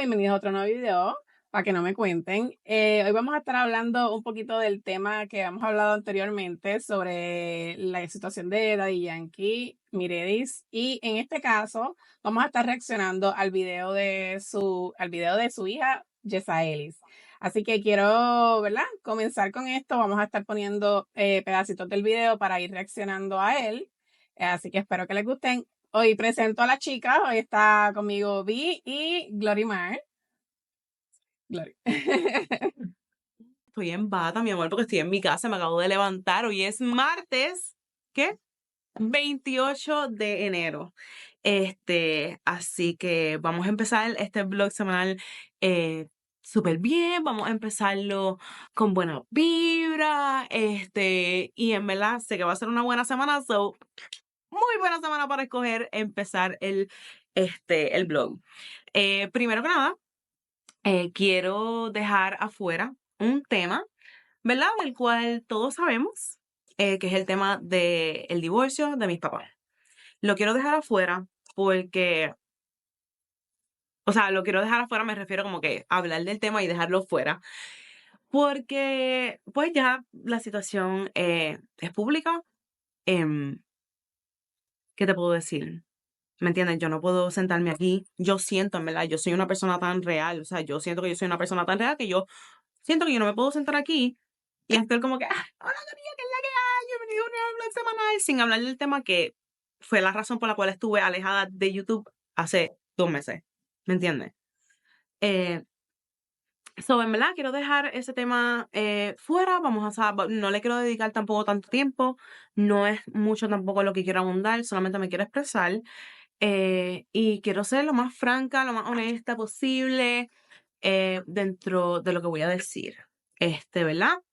bienvenidos a otro nuevo video, para que no me cuenten. Hoy vamos a estar hablando un poquito del tema que hemos hablado anteriormente sobre la situación de Daddy Yankee, Miredis, y en este caso vamos a estar reaccionando al video de su hija, Yesa Ellis. Así que quiero, ¿verdad? Comenzar con esto. Vamos a estar poniendo pedacitos del video para ir reaccionando a él. Así que espero que les gusten. Hoy presento a las chicas. Hoy está conmigo Vi y Glorimar. Glory. Estoy en bata, mi amor, porque estoy en mi casa, me acabo de levantar. Hoy es martes, ¿qué? 28 de enero. Así que vamos a empezar este vlog semanal súper bien. Vamos a empezarlo con buena vibra. Y en verdad sé que va a ser una buena semana, so muy buena semana para escoger empezar el vlog. Primero que nada, quiero dejar afuera un tema, ¿verdad? El cual todos sabemos, que es el tema del divorcio de mis papás. Lo quiero dejar afuera porque, o sea, lo quiero dejar afuera, me refiero como que hablar del tema y dejarlo fuera, porque pues ya la situación es pública. ¿Qué te puedo decir? ¿Me entiendes? Yo no puedo sentarme aquí. Yo siento, en verdad, yo soy una persona tan real, o sea, yo siento que yo soy una persona tan real que yo siento que yo no me puedo sentar aquí y hacer como que, hola, amiga, ¿qué es la que hay? Bienvenido a un nuevo vlog semanal, sin hablar del tema que fue la razón por la cual estuve alejada de YouTube hace 2 meses. ¿Me entiendes? Eh, en verdad, quiero dejar ese tema fuera. No le quiero dedicar tampoco tanto tiempo. No es mucho tampoco lo que quiero abundar, solamente me quiero expresar. Y quiero ser lo más franca, lo más honesta posible dentro de lo que voy a decir. ¿Verdad?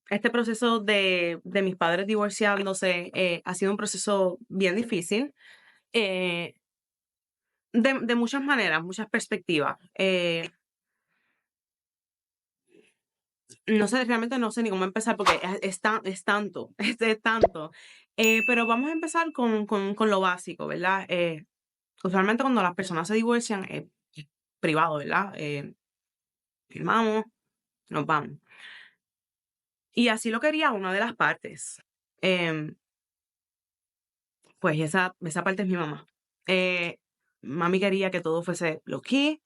Este proceso de mis padres divorciándose ha sido un proceso bien difícil, eh, de muchas maneras, muchas perspectivas. No sé, realmente no sé ni cómo empezar porque es tanto, es tanto. Pero vamos a empezar con lo básico, ¿verdad? Usualmente cuando las personas se divorcian es privado, ¿verdad? Firmamos, nos vamos. Y así lo quería una de las partes. Em, pues esa parte es mi mamá. Mami quería que todo fuese low-key,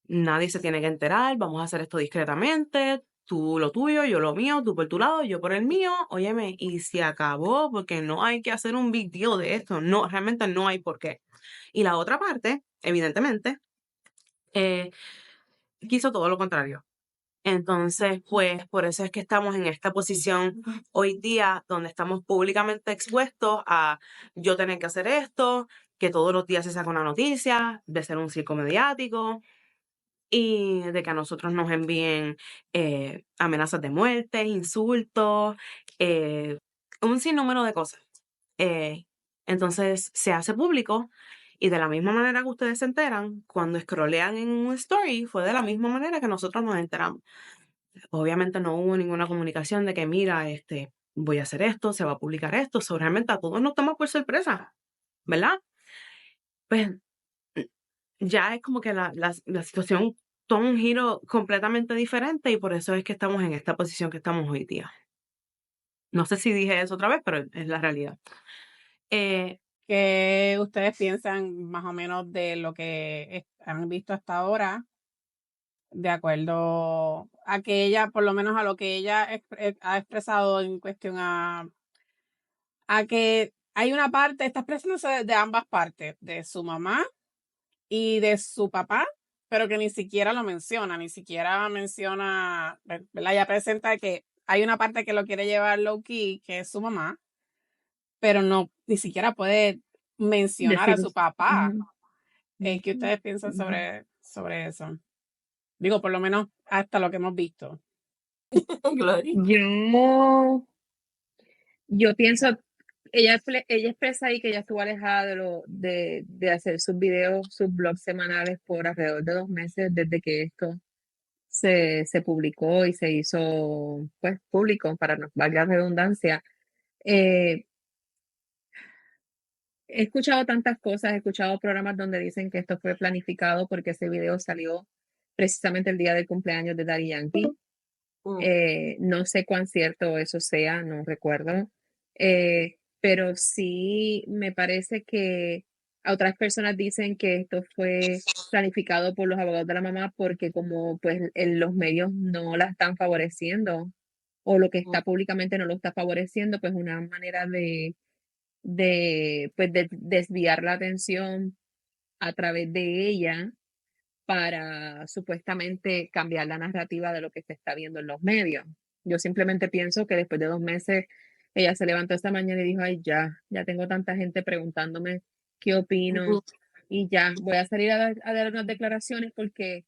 nadie se tiene que enterar, vamos a hacer esto discretamente, tú lo tuyo, yo lo mío, tú por tu lado, yo por el mío, óyeme, y se acabó porque no hay que hacer un big deal de esto, no, realmente no hay por qué. Y la otra parte, evidentemente, eh, quiso todo lo contrario. Entonces, pues por eso es que estamos en esta posición hoy día donde estamos públicamente expuestos a yo tener que hacer esto, que todos los días se saca una noticia, de ser un circo mediático y de que a nosotros nos envíen amenazas de muerte, insultos, un sinnúmero de cosas. Eh, entonces se hace público y de la misma manera que ustedes se enteran, cuando scrollean en un story, fue de la misma manera que nosotros nos enteramos. Obviamente no hubo ninguna comunicación de que, mira, voy a hacer esto, se va a publicar esto, realmente a todos nos toma por sorpresa, ¿verdad? Pues ya es como que la situación toma un giro completamente diferente y por eso es que estamos en esta posición que estamos hoy día. No sé si dije eso otra vez, pero es la realidad. ¿Qué ustedes piensan más o menos de lo que han visto hasta ahora? De acuerdo a que ella, por lo menos a lo que ella ha expresado en cuestión a que hay una parte, está expresándose de ambas partes, de su mamá y de su papá, pero que ni siquiera lo menciona, ¿verdad? Ella presenta que hay una parte que lo quiere llevar low key, que es su mamá, pero no, ni siquiera puede mencionar a Decir, su papá. ujú, ¿Qué ustedes piensan sobre eso? Digo, por lo menos hasta lo que hemos visto. Glory. yo pienso, ella expresa ahí que ella estuvo alejada de hacer sus videos, sus blogs semanales por alrededor de 2 meses desde que esto se publicó y se hizo, pues, público, para no valga la redundancia. he escuchado tantas cosas, he escuchado programas donde dicen que esto fue planificado porque ese video salió precisamente el día del cumpleaños de Daddy Yankee. No sé cuán cierto eso sea, no recuerdo. Pero sí me parece que a otras personas dicen que esto fue planificado por los abogados de la mamá porque como pues los medios no la están favoreciendo o lo que está públicamente no lo está favoreciendo, pues una manera pues de desviar la atención a través de ella para supuestamente cambiar la narrativa de lo que se está viendo en los medios. Yo simplemente pienso que después de 2 meses ella se levantó esta mañana y dijo, ay, ya tengo tanta gente preguntándome qué opino y ya voy a salir a dar unas declaraciones porque,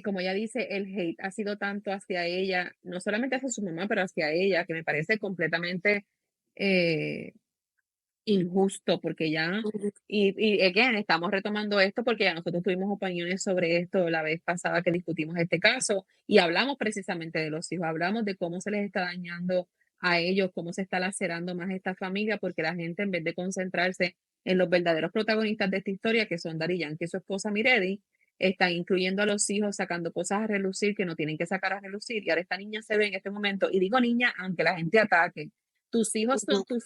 como ella dice, el hate ha sido tanto hacia ella, no solamente hacia su mamá, pero hacia ella, que me parece completamente eh, injusto porque ya, y again, estamos retomando esto porque ya nosotros tuvimos opiniones sobre esto la vez pasada que discutimos este caso y hablamos precisamente de los hijos, hablamos de cómo se les está dañando a ellos, cómo se está lacerando más esta familia porque la gente en vez de concentrarse en los verdaderos protagonistas de esta historia que son Daddy Yankee y su esposa Miredi, están incluyendo a los hijos, sacando cosas a relucir que no tienen que sacar a relucir y ahora esta niña se ve en este momento y digo niña aunque la gente ataque. Tus hijos son tus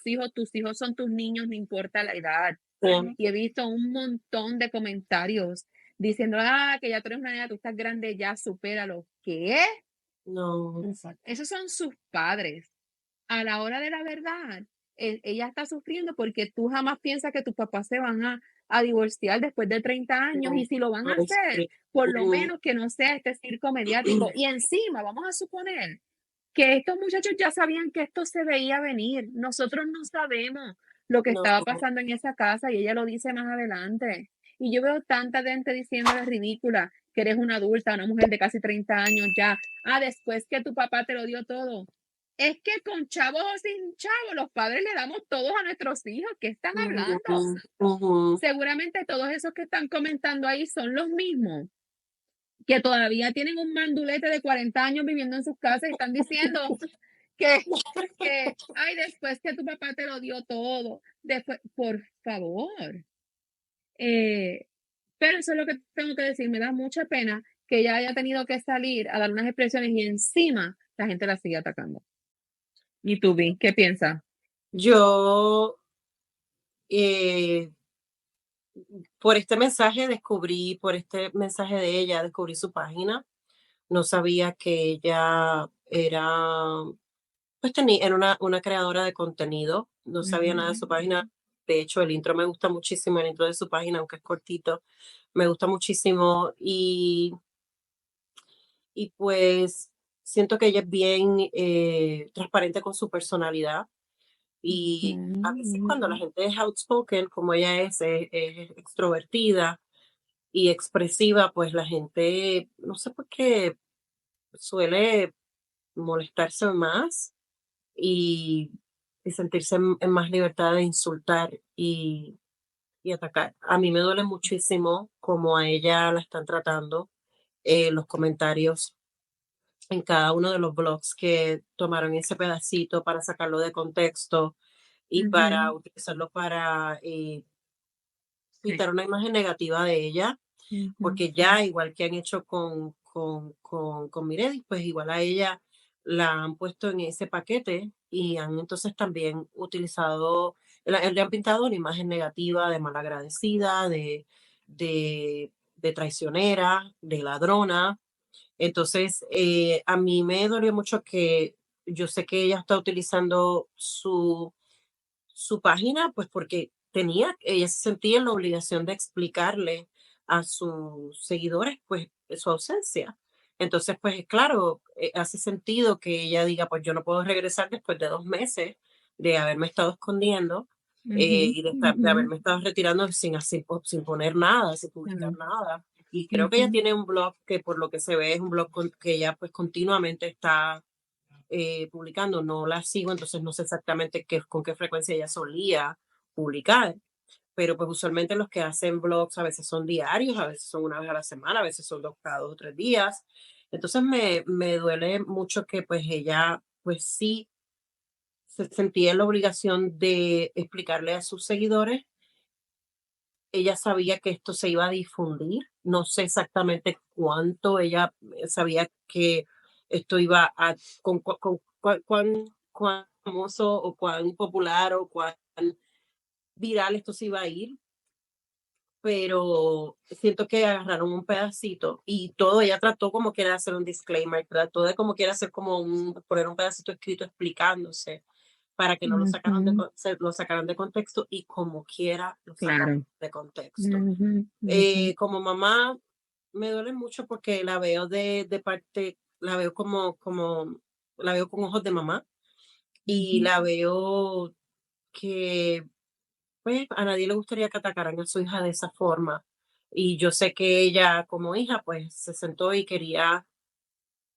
hijos son tus niños, no importa la edad. Y he visto un montón de comentarios diciendo, que ya tú eres una niña, tú estás grande, ya supéralo. ¿Qué? No, Exacto. Esos son sus padres. A la hora de la verdad, ella está sufriendo porque tú jamás piensas que tus papás se van a divorciar después de 30 años y si lo van a ay, hacer, sí. por lo menos que no sea este circo mediático. Y encima, vamos a suponer que estos muchachos ya sabían que esto se veía venir. Nosotros no sabemos lo que No, estaba pasando en esa casa y ella lo dice más adelante. Y yo veo tanta gente diciéndole ridícula que eres una adulta, una mujer de casi 30 años ya. Después que tu papá te lo dio todo. Es que con chavos o sin chavos, los padres le damos todos a nuestros hijos. ¿Qué están hablando? Seguramente todos esos que están comentando ahí son los mismos que todavía tienen un mandulete de 40 años viviendo en sus casas y están diciendo que, ay, después que tu papá te lo dio todo, después, por favor. Pero eso es lo que tengo que decir, me da mucha pena que ella haya tenido que salir a dar unas expresiones y encima la gente la sigue atacando. ¿Y tú, Vi, qué piensas? Yo, eh, por este mensaje de ella, descubrí su página. No sabía que ella era una creadora de contenido. No sabía nada de su página. De hecho, el intro me gusta muchísimo, el intro de su página, aunque es cortito, me gusta muchísimo. Y pues siento que ella es bien transparente con su personalidad. Y a veces cuando la gente es outspoken, como ella es extrovertida y expresiva, pues la gente, no sé por qué, suele molestarse más y, y sentirse en más libertad de insultar y atacar. A mí me duele muchísimo cómo a ella la están tratando, los comentarios en cada uno de los blogs que tomaron ese pedacito para sacarlo de contexto y para utilizarlo para pintar una imagen negativa de ella, porque ya igual que han hecho con Miredi, pues igual a ella la han puesto en ese paquete y han entonces también utilizado, le han pintado una imagen negativa de malagradecida, de traicionera, de ladrona. Entonces, a mí me dolió mucho que yo sé que ella está utilizando su página, pues porque ella se sentía en la obligación de explicarle a sus seguidores, pues, su ausencia. Entonces, pues, claro, hace sentido que ella diga, pues yo no puedo regresar después de 2 meses de haberme estado escondiendo y de haberme estado retirando sin poner nada, sin publicar nada. Y creo que ella tiene un blog que por lo que se ve es un blog que ella pues continuamente está publicando, no la sigo, entonces no sé exactamente con qué frecuencia ella solía publicar, pero pues usualmente los que hacen blogs a veces son diarios, a veces son una vez a la semana, a veces son cada 2 o 3 días. Entonces me duele mucho que pues ella pues sí se sentía en la obligación de explicarle a sus seguidores ella sabía que esto se iba a difundir. No sé exactamente cuánto ella sabía que esto iba a, cuán famoso o cuán popular o cuán viral esto se iba a ir, pero siento que agarraron un pedacito y todo, ella trató como quiera hacer un disclaimer, trató de como quiera hacer como poner un pedacito escrito explicándose para que no lo sacaran Ujú, lo sacaran de contexto y como quiera lo sacaron claro. de contexto. Ujú, ujú, Como mamá, me duele mucho porque la veo de parte, la veo la veo con ojos de mamá y ujú, la veo que pues a nadie le gustaría que atacaran a su hija de esa forma. Y yo sé que ella como hija pues se sentó y quería,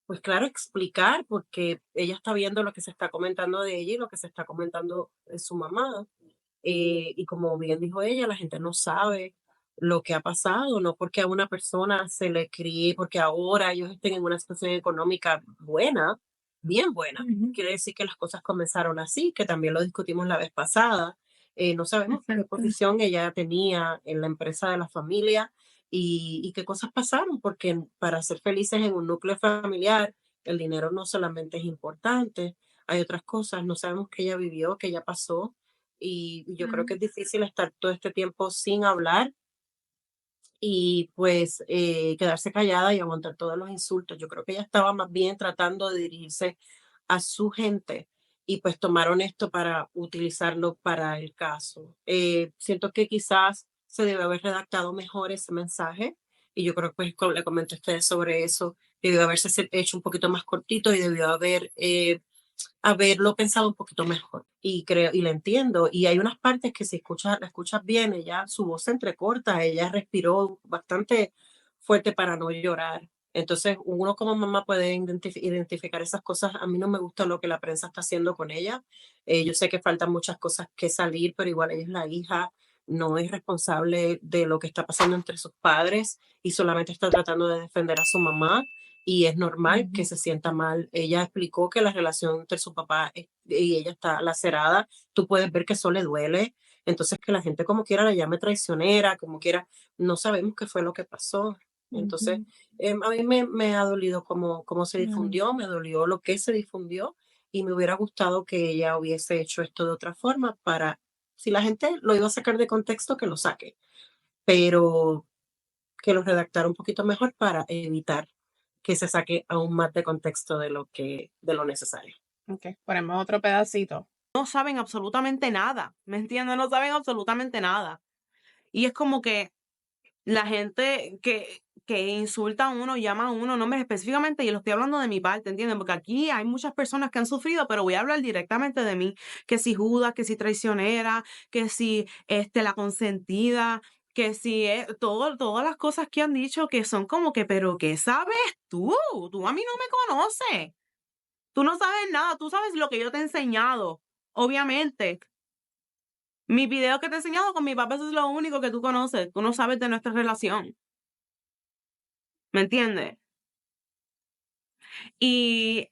pues claro, explicar porque ella está viendo lo que se está comentando de ella y lo que se está comentando de su mamá. Y como bien dijo ella, la gente no sabe lo que ha pasado, no porque a una persona se le críe, porque ahora ellos estén en una situación económica buena, bien buena. ujú, Quiere decir que las cosas comenzaron así, que también lo discutimos la vez pasada. No sabemos qué exacto. posición ella tenía en la empresa de la familia y qué cosas pasaron, porque para ser felices en un núcleo familiar, el dinero no solamente es importante, hay otras cosas, no sabemos qué ella vivió, qué ella pasó, y yo creo que Ujú, es difícil estar todo este tiempo sin hablar y pues quedarse callada y aguantar todos los insultos. Yo creo que ella estaba más bien tratando de dirigirse a su gente y pues tomaron esto para utilizarlo para el caso. Siento que quizás se debe haber redactado mejor ese mensaje y yo creo que pues le comenté a ustedes sobre eso, debió haberse hecho un poquito más cortito y debió haberlo pensado un poquito mejor y creo y la entiendo y hay unas partes que si la escuchas bien, ella su voz se entrecorta, ella respiró bastante fuerte para no llorar. Entonces, uno como mamá puede identificar esas cosas. A mí no me gusta lo que la prensa está haciendo con ella. Yo sé que faltan muchas cosas que salir, pero igual ella es la hija, no es responsable de lo que está pasando entre sus padres y solamente está tratando de defender a su mamá y es normal que ujú, se sienta mal. Ella explicó que la relación entre su papá y ella está lacerada. Tú puedes ver que eso le duele. Entonces, que la gente como quiera la llame traicionera, como quiera, no sabemos qué fue lo que pasó. Entonces, ujú, a mí me ha dolido cómo se ujú, difundió, me dolió lo que se difundió y me hubiera gustado que ella hubiese hecho esto de otra forma para, si la gente lo iba a sacar de contexto, que lo saque, pero que lo redactara un poquito mejor para evitar que se saque aún más de contexto de lo necesario. Ok, ponemos otro pedacito. No saben absolutamente nada, ¿me entiendes? No saben absolutamente nada. Y es como que la gente que insulta a uno, llama a uno nombres específicamente, y lo estoy hablando de mi parte, ¿entienden? Porque aquí hay muchas personas que han sufrido, pero voy a hablar directamente de mí, que si Judas, que si traicionera, que si la consentida, que si todas las cosas que han dicho que son como que, pero ¿qué sabes tú? Tú a mí no me conoces. Tú no sabes nada, tú sabes lo que yo te he enseñado, obviamente. Mis videos que te he enseñado con mi papá, eso es lo único que tú conoces. Tú no sabes de nuestra relación. ¿Me entiendes? Y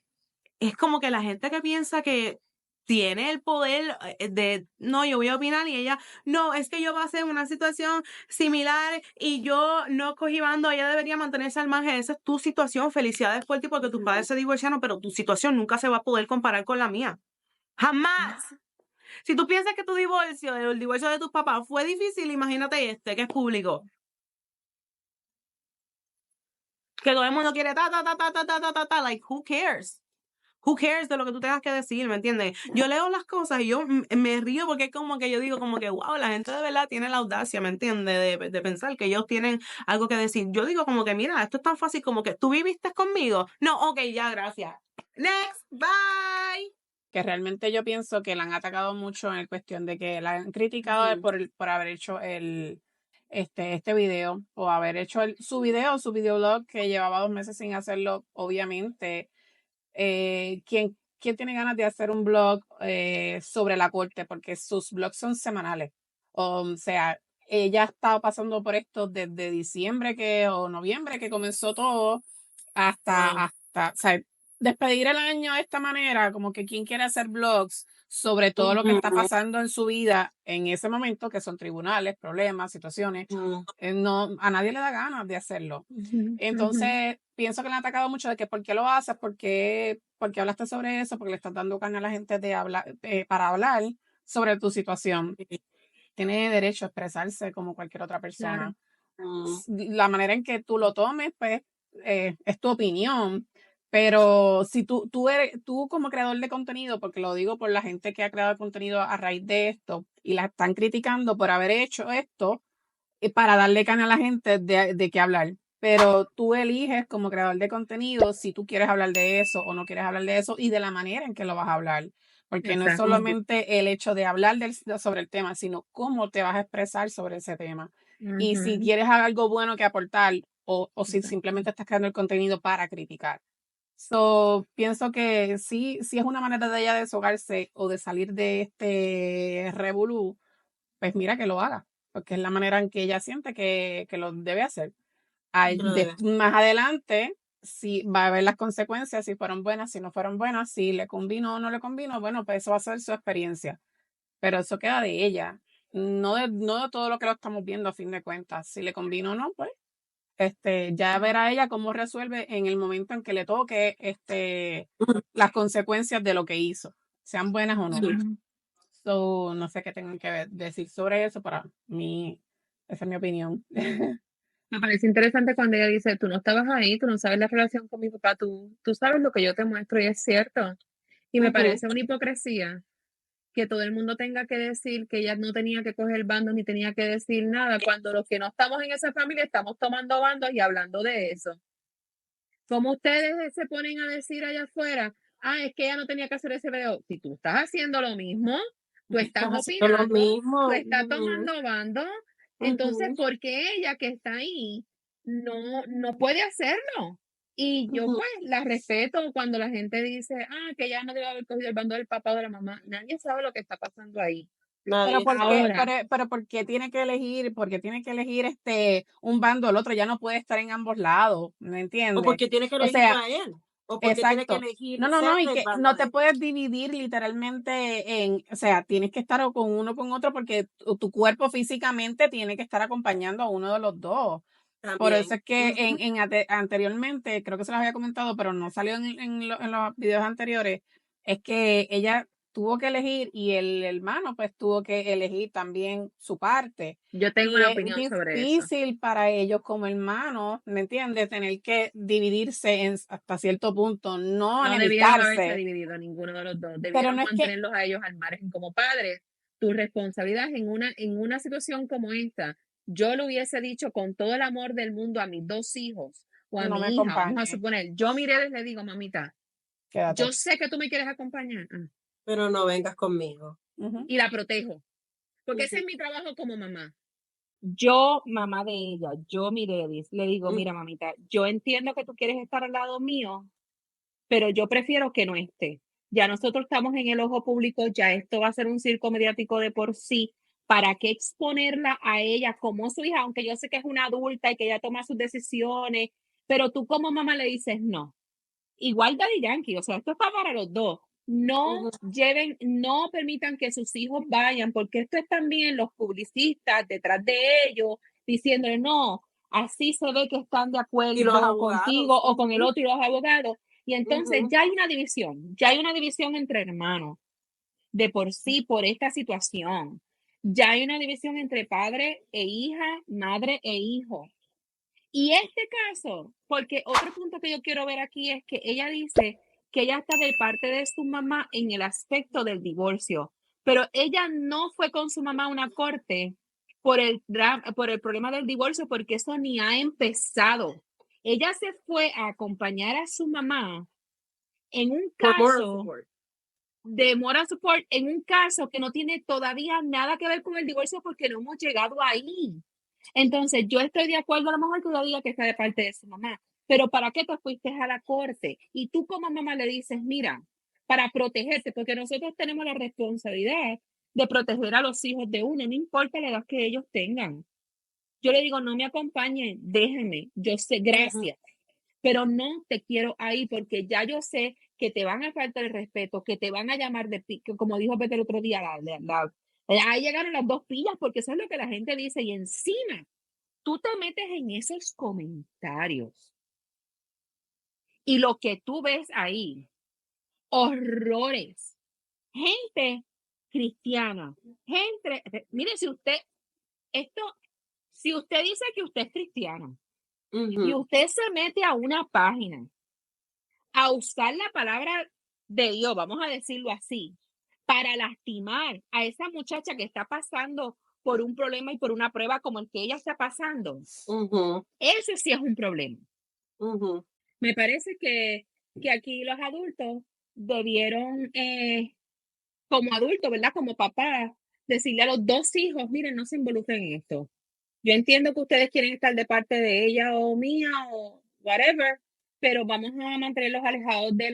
es como que la gente que piensa que tiene el poder de, no, yo voy a opinar y ella, no, es que yo pasé una situación similar y yo no cogí bando, ella debería mantenerse al margen, esa es tu situación, felicidades por ti porque tus padres se divorciaron, pero tu situación nunca se va a poder comparar con la mía. Jamás. Si tú piensas que tu divorcio, el divorcio de tus papás fue difícil, imagínate que es público. Que todo el mundo quiere like, who cares? Who cares de lo que tú tengas que decir, ¿me entiendes? Yo leo las cosas y yo me río porque es como que yo digo como que, wow, la gente de verdad tiene la audacia, ¿me entiendes? De pensar que ellos tienen algo que decir. Yo digo como que, mira, esto es tan fácil como que, ¿tú viviste conmigo? No, ok, ya, gracias. Next, bye. Que realmente yo pienso que la han atacado mucho en cuestión de que la han criticado Ujú. por haber hecho este video o haber hecho su videoblog que llevaba 2 meses sin hacerlo, obviamente. ¿Quién tiene ganas de hacer un blog sobre la corte? Porque sus blogs son semanales. O sea, ella ha estado pasando por esto desde diciembre o noviembre que comenzó todo Wow. o sea, despedir el año de esta manera, como que quién quiere hacer blogs sobre todo lo que está Ujú, pasando en su vida en ese momento, que son tribunales, problemas, situaciones. ujú, No, a nadie le da ganas de hacerlo. Ujú, ujú. Entonces, pienso que le han atacado mucho de que por qué lo haces, por qué hablaste sobre eso, porque le estás dando carne a la gente para hablar sobre tu situación. Tiene derecho a expresarse como cualquier otra persona. Claro. ujú. La manera en que tú lo tomes, pues, es tu opinión. Pero si tú como creador de contenido, porque lo digo por la gente que ha creado contenido a raíz de esto y la están criticando por haber hecho esto, para darle caña a la gente de qué hablar. Pero tú eliges como creador de contenido si tú quieres hablar de eso o no quieres hablar de eso y de la manera en que lo vas a hablar. Porque no es Exacto. solamente el hecho de hablar sobre el tema, sino cómo te vas a expresar sobre ese tema. Y si Ujú, quieres algo bueno que aportar o si exacto. simplemente estás creando el contenido para criticar. So, pienso que sí es una manera de ella deshogarse o de salir de este revolú, pues mira que lo haga, porque es la manera en que ella siente que lo debe hacer. Que lo debe hacer. Más adelante, si va a ver las consecuencias, si fueron buenas, si no fueron buenas, si le convino o no le convino, bueno, pues eso va a ser su experiencia. Pero eso queda de ella, no de todo lo que lo estamos viendo a fin de cuentas. Si le convino o no, pues ya verá ella cómo resuelve en el momento en que le toque las consecuencias de lo que hizo, sean buenas o no. Sí. Ujú. So, no sé qué tengan que decir sobre eso. Para mí, esa es mi opinión. Me parece interesante cuando ella dice, tú no estabas ahí, tú no sabes la relación con mi papá, tú sabes lo que yo te muestro y es cierto. Y me Ujú. parece una hipocresía que todo el mundo tenga que decir que ella no tenía que coger bandos ni tenía que decir nada, cuando los que no estamos en esa familia estamos tomando bandos y hablando de eso. Como ustedes se ponen a decir allá afuera, es que ella no tenía que hacer ese video. Si tú estás haciendo lo mismo, tú estás Estás haciendo lo opinando, tú mismo. estás Ujú, tomando bando, entonces, ujú, ¿por qué ella que está ahí no puede hacerlo? Y yo ujú. pues la respeto cuando la gente dice, que ella no debe haber cogido el bando del papá o de la mamá. Nadie sabe lo que está pasando ahí. Pero Nadie ¿por qué, sabe. Ahora, pero ¿por qué tiene que elegir, un bando o el otro? Ya no puede estar en ambos lados, ¿me O entiendes? porque tiene que O elegirlo sea, a él. O porque tiene que exacto. elegir No, ser y del que bando no de te él. puedes dividir literalmente o sea, tienes que estar o con uno o con otro porque tu cuerpo físicamente tiene que estar acompañando a uno de los dos. Por eso También. es que Ujú. anteriormente, creo que se los había comentado, pero no salió en los videos anteriores, es que ella tuvo que elegir y el hermano pues tuvo que elegir también su parte. yo tengo Y una es opinión sobre eso. difícil para ellos como hermanos, ¿me entiendes? Tener que dividirse hasta cierto punto, no No debieron haberse enemistarse, dividido ninguno de los dos, pero debieron no es que, mantenerlos a ellos al margen como padres. Tu responsabilidad en una situación como esta, yo lo hubiese dicho con todo el amor del mundo a mis dos hijos o a no me mi hija, vamos a acompañe, suponer, yo miré y le digo, mamita, quédate. yo sé que tú me quieres acompañar Pero no vengas conmigo. Ujú. y la protejo, porque ese Ujú, es mi trabajo como mamá. Yo, mamá de ella, yo, Miredis, le digo, ujú. mira, mamita, yo entiendo que tú quieres estar al lado mío, pero yo prefiero que no esté. Ya nosotros estamos en el ojo público, ya esto va a ser un circo mediático de por sí. ¿Para qué exponerla a ella como su hija? Aunque yo sé que es una adulta y que ella toma sus decisiones, pero tú como mamá le dices no. Igual Daddy Yankee, o sea, esto está para los dos. No Ujú. lleven, no permitan que sus hijos vayan, porque esto es también los publicistas detrás de ellos diciéndole, no, así se ve que están de Y los acuerdo contigo abogados. o con el Ujú, otro y los abogados. Y entonces ujú, ya hay una división entre hermanos, de por sí, por esta situación. Ya hay una división entre padre e hija, madre e hijo. Y este caso, porque otro punto que yo quiero ver aquí es que ella dice que ella está de parte de su mamá en el aspecto del divorcio, pero ella no fue con su mamá a una corte por el problema del divorcio, porque eso ni ha empezado. Ella se fue a acompañar a su mamá en un For moral caso support. de moral support, en un caso que no tiene todavía nada que ver con el divorcio porque no hemos llegado ahí. Entonces, yo estoy de acuerdo a lo mejor que ella diga que está de parte de su mamá, pero ¿para qué te fuiste a la corte? Y tú como mamá le dices, mira, para protegerte, porque nosotros tenemos la responsabilidad de proteger a los hijos de uno, no importa la edad que ellos tengan. Yo le digo, no me acompañen, déjenme, yo sé, Ujú. gracias, pero no te quiero ahí porque ya yo sé que te van a faltar el respeto, que te van a llamar como dijo Pepe el otro día, ahí llegaron las 2 pillas, porque eso es lo que la gente dice, y encima tú te metes en esos comentarios y lo que tú ves ahí, horrores, gente cristiana, mire, si usted dice que usted es cristiano y Ujú, usted se mete a una página a usar la palabra de Dios, vamos a decirlo así, para lastimar a esa muchacha que está pasando por un problema y por una prueba como el que ella está pasando, ujú, ese sí es un problema. ujú. Me parece que aquí los adultos debieron, como adultos, ¿verdad? Como papás, decirle a los 2 hijos, miren, no se involucren en esto. Yo entiendo que ustedes quieren estar de parte de ella o mía o whatever, pero vamos a mantenerlos alejados de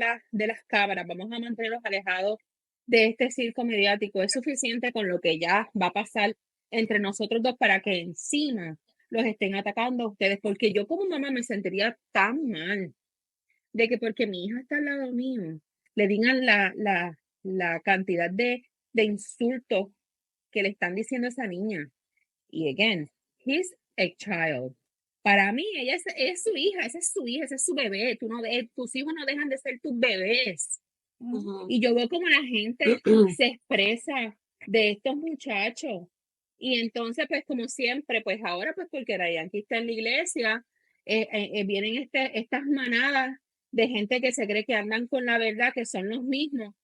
las cámaras, vamos a mantenerlos alejados de este circo mediático. Es suficiente con lo que ya va a pasar entre nosotros 2 para que encima los estén atacando a ustedes, porque yo como mamá me sentiría tan mal de que porque mi hija está al lado mío, le digan la cantidad de insultos que le están diciendo a esa niña. Y again, he's a child. Para mí, ella es su hija, esa es su hija, ese es su bebé. Tus hijos no dejan de ser tus bebés. Ujú. Y yo veo como la gente se expresa de estos muchachos. Y entonces, pues como siempre, pues ahora, pues porque Dayanqui está en la iglesia, vienen estas manadas de gente que se cree que andan con la verdad, que son los mismos,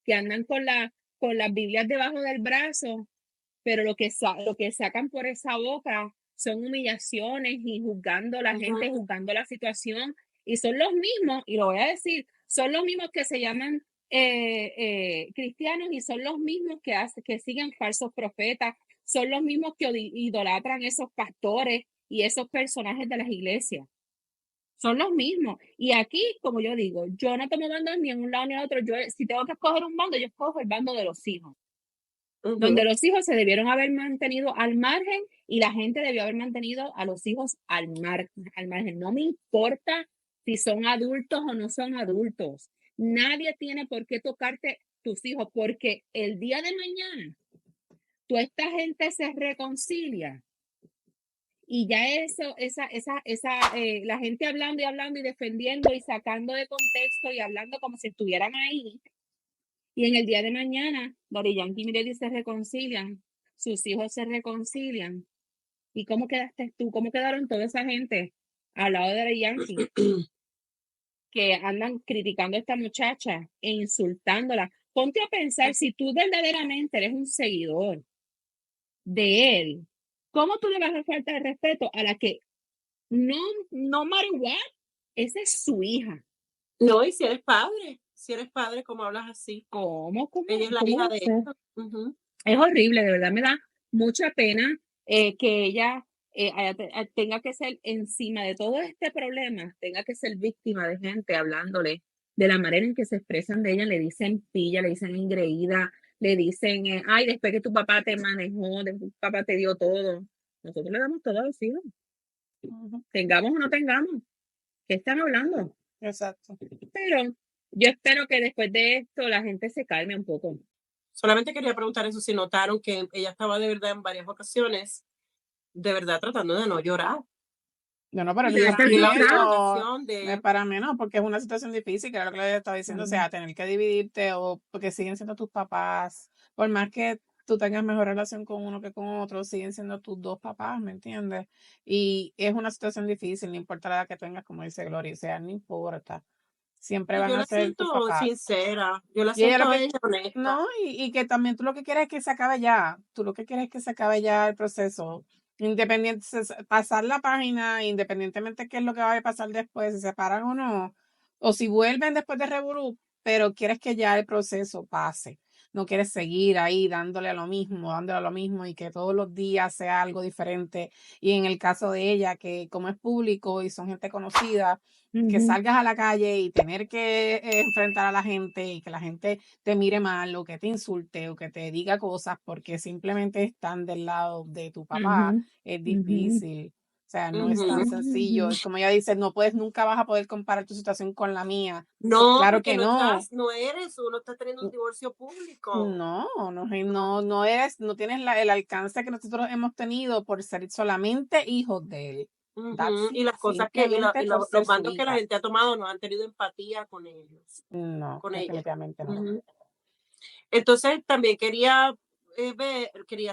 que andan con las Biblias debajo del brazo, pero lo que sacan por esa boca son humillaciones y juzgando a la gente, Ujú. juzgando la situación, y son los mismos, y lo voy a decir, son los mismos que se llaman cristianos y son los mismos que siguen falsos profetas, son los mismos que idolatran esos pastores y esos personajes de las iglesias. Son los mismos. Y aquí, como yo digo, yo no tomo bandos ni en un lado ni en otro. Yo, si tengo que escoger un bando, yo escojo el bando de los hijos, donde Ujú. los hijos se debieron haber mantenido al margen y la gente debió haber mantenido a los hijos al margen. No me importa si son adultos o no son adultos. Nadie tiene por qué tocarte tus hijos, porque el día de mañana, toda esta gente se reconcilia y ya la gente hablando y hablando y defendiendo y sacando de contexto y hablando como si estuvieran ahí. Y en el día de mañana, Daddy Yankee y Mireli se reconcilian, sus hijos se reconcilian. ¿Y cómo quedaste tú? ¿Cómo quedaron toda esa gente al lado de Daddy Yankee que andan criticando a esta muchacha e insultándola? Ponte a pensar, si tú verdaderamente eres un seguidor de él, ¿cómo tú le vas a faltar de respeto a la que no matter what, esa es su hija? No, y si eres padre, ¿cómo hablas así? ¿Cómo Ella es la va hija a de ser? él. Ujú. Es horrible, de verdad me da mucha pena que ella tenga que ser encima de todo este problema, tenga que ser víctima de gente hablándole de la manera en que se expresan de ella, le dicen pilla, le dicen engreída, le dicen, ay, después que tu papá te manejó, después tu papá te dio todo. Nosotros le damos todo a los hijos, Ujú, tengamos o no tengamos. ¿Qué están hablando? exacto. Pero yo espero que después de esto la gente se calme un poco. Solamente quería preguntar eso, si notaron que ella estaba de verdad en varias ocasiones, de verdad tratando de no llorar. No, pero De estar Y la única frustrada. reacción de... para mí no, porque es una situación difícil, que era lo que le estaba diciendo, o sea, tener que dividirte o porque siguen siendo tus papás, por más que tú tengas mejor relación con uno que con otro, siguen siendo tus 2 papás, ¿me entiendes? Y es una situación difícil, no importa la edad que tengas, como dice Gloria, o sea, no importa, siempre Y van yo a la ser tus siento papás. sincera, yo la Y ella lo siento a que, ella honesta. no, y que también tú lo que quieres es que se acabe ya, tú lo que quieres es que se acabe ya el proceso, pasar la página, independientemente de qué es lo que va a pasar después, si se separan o no, o si vuelven después de Revolú, pero quieres que ya el proceso pase, no quieres seguir ahí dándole a lo mismo y que todos los días sea algo diferente. Y en el caso de ella, que como es público y son gente conocida, que Ujú. salgas a la calle y tener que enfrentar a la gente y que la gente te mire mal o que te insulte o que te diga cosas porque simplemente están del lado de tu papá, Ujú, es ujú. difícil. O sea, no es tan Ujú. sencillo. Es como ella dice, nunca vas a poder comparar tu situación con la mía. Pues No, claro porque que no. no eres, uno está teniendo un divorcio público. No tienes el alcance que nosotros hemos tenido por ser solamente hijos de él. That's Ujú. it. Y las cosas Simplemente por ser los su bandos que la hija. gente ha tomado no han tenido empatía con ellos, No, con ella. definitivamente no. Ujú. Entonces también quería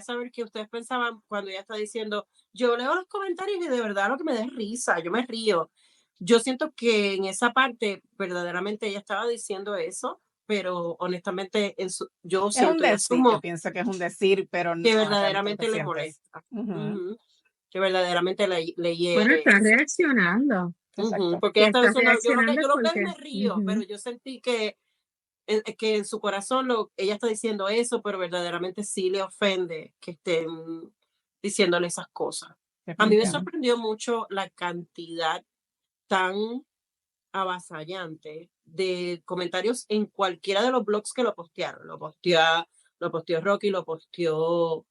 saber qué ustedes pensaban cuando ella está diciendo, yo leo los comentarios y de verdad lo que me da es risa, yo me río. Yo siento que en esa parte verdaderamente ella estaba diciendo eso, pero honestamente yo Es un siento y decir, yo asumo pienso que es un decir, pero que realmente lo que verdaderamente le sientes. molesta, Ujú, que verdaderamente le Bueno, hiere. está reaccionando. exacto. Porque Y ella estaba está diciendo, reaccionando yo lo veo y porque me río, pero yo sentí que en su corazón ella está diciendo eso, pero verdaderamente sí le ofende que estén diciéndole esas cosas. A mí me Definitivamente. sorprendió mucho la cantidad tan avasallante de comentarios en cualquiera de los blogs que lo postearon. Lo posteó Rocky, lo publicó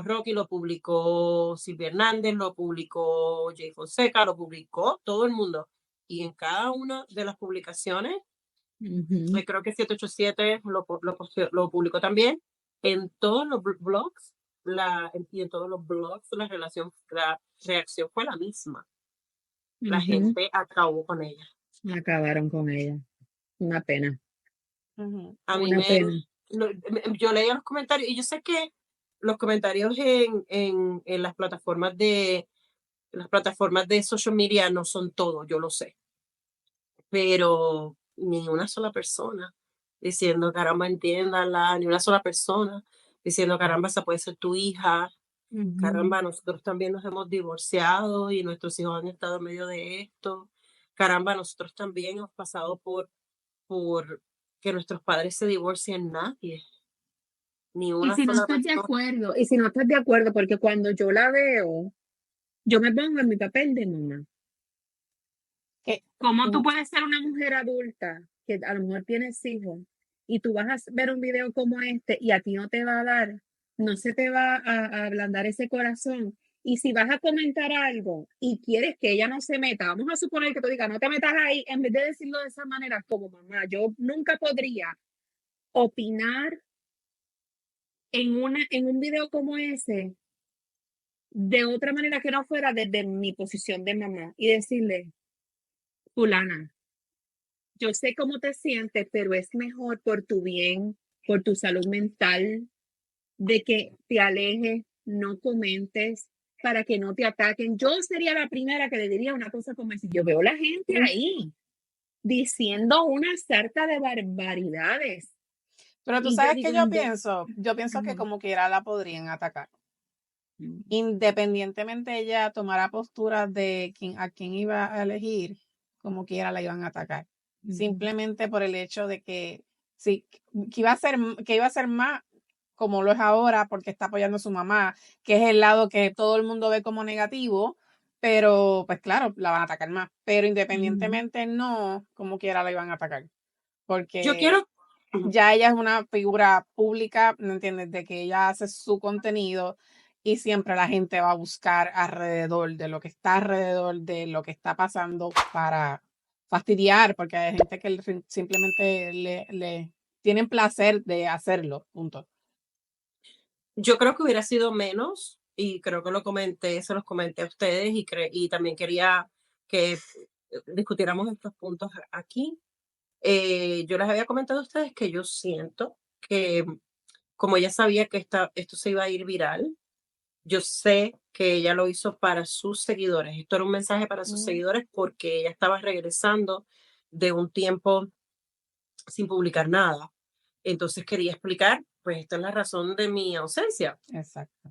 Rocky, lo publicó Silvia Hernández, lo publicó Jay Fonseca, lo publicó todo el mundo. Y en cada una de las publicaciones creo que 787 lo publicó también. En todos los blogs, y en todos los blogs, la reacción fue la misma. La gente acabó con ella. acabaron con ella. Una pena, Ujú. A mí una pena. yo leía los comentarios y yo sé que los comentarios en las plataformas de social media no son todo, yo lo sé, pero ni una sola persona diciendo, caramba, entiéndala, ni una sola persona diciendo, caramba, esa puede ser tu hija, caramba, nosotros también nos hemos divorciado y nuestros hijos han estado en medio de esto, caramba, nosotros también hemos pasado por que nuestros padres se divorcien, nadie, ni Y una si no sola estás de persona. acuerdo, y si no estás de acuerdo, porque cuando yo la veo, yo me pongo en mi papel de mamá. Que- ¿Cómo tú mm, puedes ser una mujer adulta que a lo mejor tienes hijos y tú vas a ver un video como este y a ti no te va a dar, no se te va a ablandar ese corazón? Y si vas a comentar algo y quieres que ella no se meta, vamos a suponer que tú digas, no te metas ahí, en vez de decirlo de esa manera como mamá, yo nunca podría opinar en un video como ese de otra manera que no fuera desde mi posición de mamá y decirle, fulana, yo sé cómo te sientes, pero es mejor por tu bien, por tu salud mental, de que te alejes, no comentes, para que no te ataquen. Yo sería la primera que le diría una cosa como si yo veo la gente ahí diciendo una sarta de barbaridades. Pero tú Y yo sabes digo, que yo pienso que Ajá. como quiera la podrían atacar. Mm. Independientemente ella tomara postura de a quién iba a elegir, como quiera la iban a atacar. Simplemente por el hecho de que sí, que iba a ser más como lo es ahora, porque está apoyando a su mamá, que es el lado que todo el mundo ve como negativo, pero pues claro, la van a atacar más. Pero independientemente no, como quiera la iban a atacar. Yo Porque quiero, ya ella es una figura pública, ¿me entiendes? De que ella hace su contenido y siempre la gente va a buscar alrededor de lo que está alrededor de lo que está pasando para fastidiar, porque hay gente que simplemente le tienen placer de hacerlo, punto. yo creo que hubiera sido menos, y creo que se los comenté a ustedes, y también quería que discutiéramos estos puntos aquí. Yo les había comentado a ustedes que yo siento que como ella sabía que esto se iba a ir viral, yo sé que ella lo hizo para sus seguidores. Esto era un mensaje para sus seguidores porque ella estaba regresando de un tiempo sin publicar nada. Entonces quería explicar, pues esta es la razón de mi ausencia. Exacto.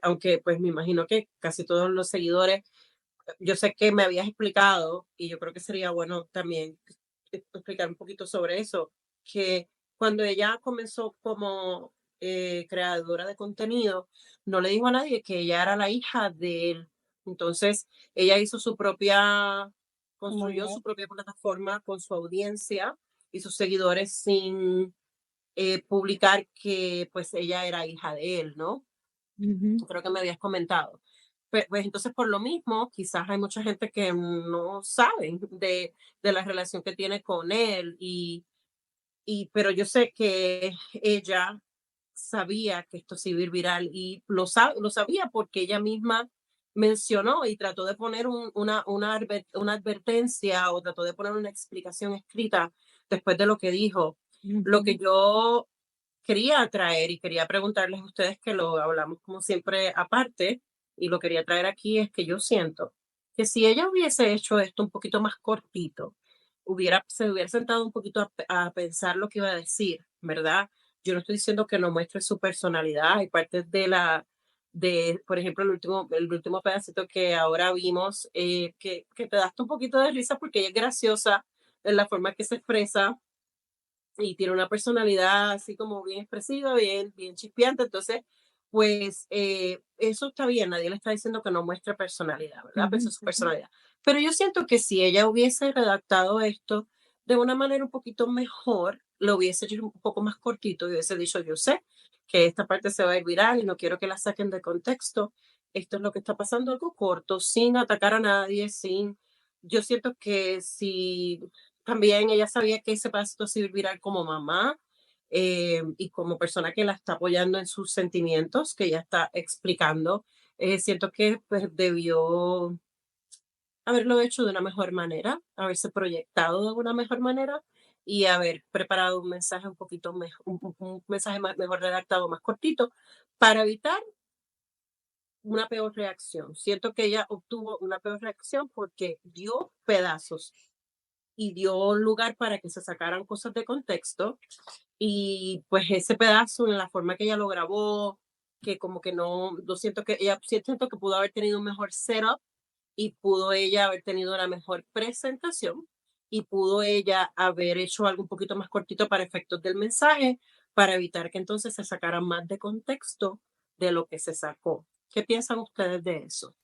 Aunque pues me imagino que casi todos los seguidores, yo sé que me habías explicado y yo creo que sería bueno también explicar un poquito sobre eso, que cuando ella comenzó como creadora de contenido, no le dijo a nadie que ella era la hija de él. Entonces, ella construyó su propia plataforma con su audiencia y sus seguidores sin publicar que pues ella era hija de él, ¿no? Creo que me habías comentado. pues entonces por lo mismo, quizás hay mucha gente que no saben de la relación que tiene con él pero yo sé que ella sabía que esto se iba a ir viral y lo sabía porque ella misma mencionó y trató de poner una advertencia o trató de poner una explicación escrita después de lo que dijo. Lo que yo quería traer y quería preguntarles a ustedes, que lo hablamos como siempre aparte, y lo quería traer aquí, es que yo siento que si ella hubiese hecho esto un poquito más cortito, se hubiera sentado un poquito a pensar lo que iba a decir, ¿verdad? Yo no estoy diciendo que no muestre su personalidad. Hay partes por ejemplo, el último pedacito que ahora vimos, que te das un poquito de risa porque ella es graciosa en la forma que se expresa y tiene una personalidad así como bien expresiva, bien chispeante. Entonces, pues eso está bien, nadie le está diciendo que no muestre personalidad, ¿verdad? Pero eso es su personalidad. Pero yo siento que si ella hubiese redactado esto de una manera un poquito mejor, lo hubiese hecho un poco más cortito y hubiese dicho, yo sé que esta parte se va a ir viral y no quiero que la saquen de contexto. Esto es lo que está pasando, algo corto, sin atacar a nadie, Yo siento que si también ella sabía que ese pedacito se iba a ir viral como mamá, y como persona que la está apoyando en sus sentimientos, que ella está explicando. Siento que pues, debió haberlo hecho de una mejor manera, haberse proyectado de una mejor manera y haber preparado un mensaje un poquito mejor, un mensaje mejor redactado, más cortito, para evitar una peor reacción. Siento que ella obtuvo una peor reacción porque dio pedazos y dio lugar para que se sacaran cosas de contexto, y pues ese pedazo, en la forma que ella lo grabó, que como que no, lo siento que ella, siento que pudo haber tenido un mejor setup y pudo ella haber tenido una mejor presentación y pudo ella haber hecho algo un poquito más cortito para efectos del mensaje, para evitar que entonces se sacara más de contexto de lo que se sacó. ¿Qué piensan ustedes de eso?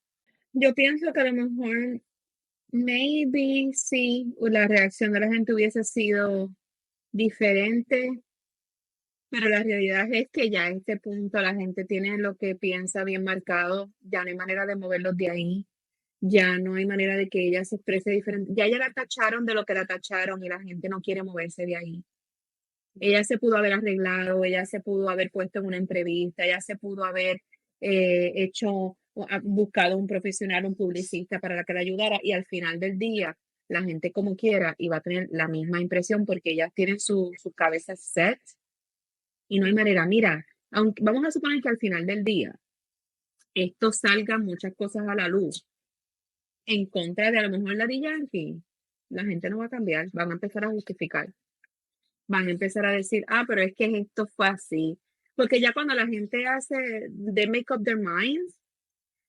Yo pienso que a lo mejor, maybe sí, la reacción de la gente hubiese sido diferente, pero la realidad es que ya a este punto la gente tiene lo que piensa bien marcado, ya no hay manera de moverlos de ahí, ya no hay manera de que ella se exprese diferente, ya la tacharon de lo que la tacharon y la gente no quiere moverse de ahí. Ella se pudo haber arreglado, ella se pudo haber puesto en una entrevista, ella se pudo haber buscado un profesional, un publicista para que la ayudara, y al final del día la gente como quiera iba a tener la misma impresión porque ellas tienen su cabeza set y no hay manera. Mira, aunque, vamos a suponer que al final del día esto salga muchas cosas a la luz en contra de a lo mejor la de Yankee, la gente no va a cambiar, van a empezar a justificar. Van a empezar a decir, pero es que esto fue así. Porque ya cuando la gente they make up their minds,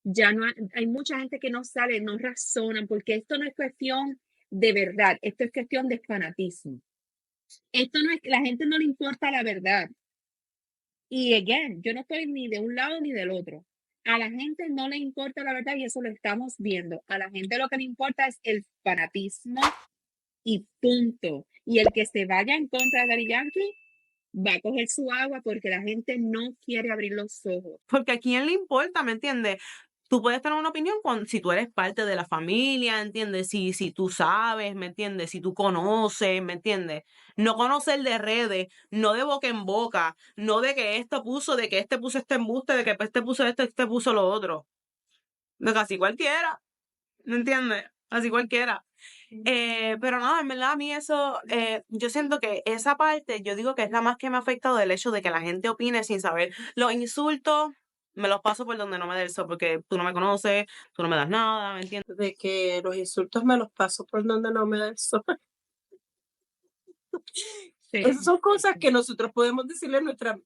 ya no hay mucha gente que no sale, no razonan, porque esto no es cuestión de verdad, esto es cuestión de fanatismo. Esto no es, la gente no le importa la verdad. Y again, yo no estoy ni de un lado ni del otro. A la gente no le importa la verdad y eso lo estamos viendo. A la gente lo que le importa es el fanatismo y punto. Y el que se vaya en contra de Daddy Yankee va a coger su agua porque la gente no quiere abrir los ojos. Porque a quién le importa, ¿me entiendes? Tú puedes tener una opinión si tú eres parte de la familia, ¿entiendes? Si tú sabes, ¿me entiendes? Si tú conoces, ¿me entiendes? No conocer de redes, no de boca en boca, no de que de que este puso este embuste, de que este puso esto, este puso lo otro. De casi cualquiera, ¿me entiendes? Así cualquiera. Pero nada, en verdad a mí eso, yo siento que esa parte, yo digo que es la más que me ha afectado, del hecho de que la gente opine sin saber. Los insultos me los paso por donde no me dé el sol, porque tú no me conoces, tú no me das nada, ¿me entiendes? De que los insultos me los paso por donde no me da el sol. Esas son cosas que nosotros podemos decirle a nuestra,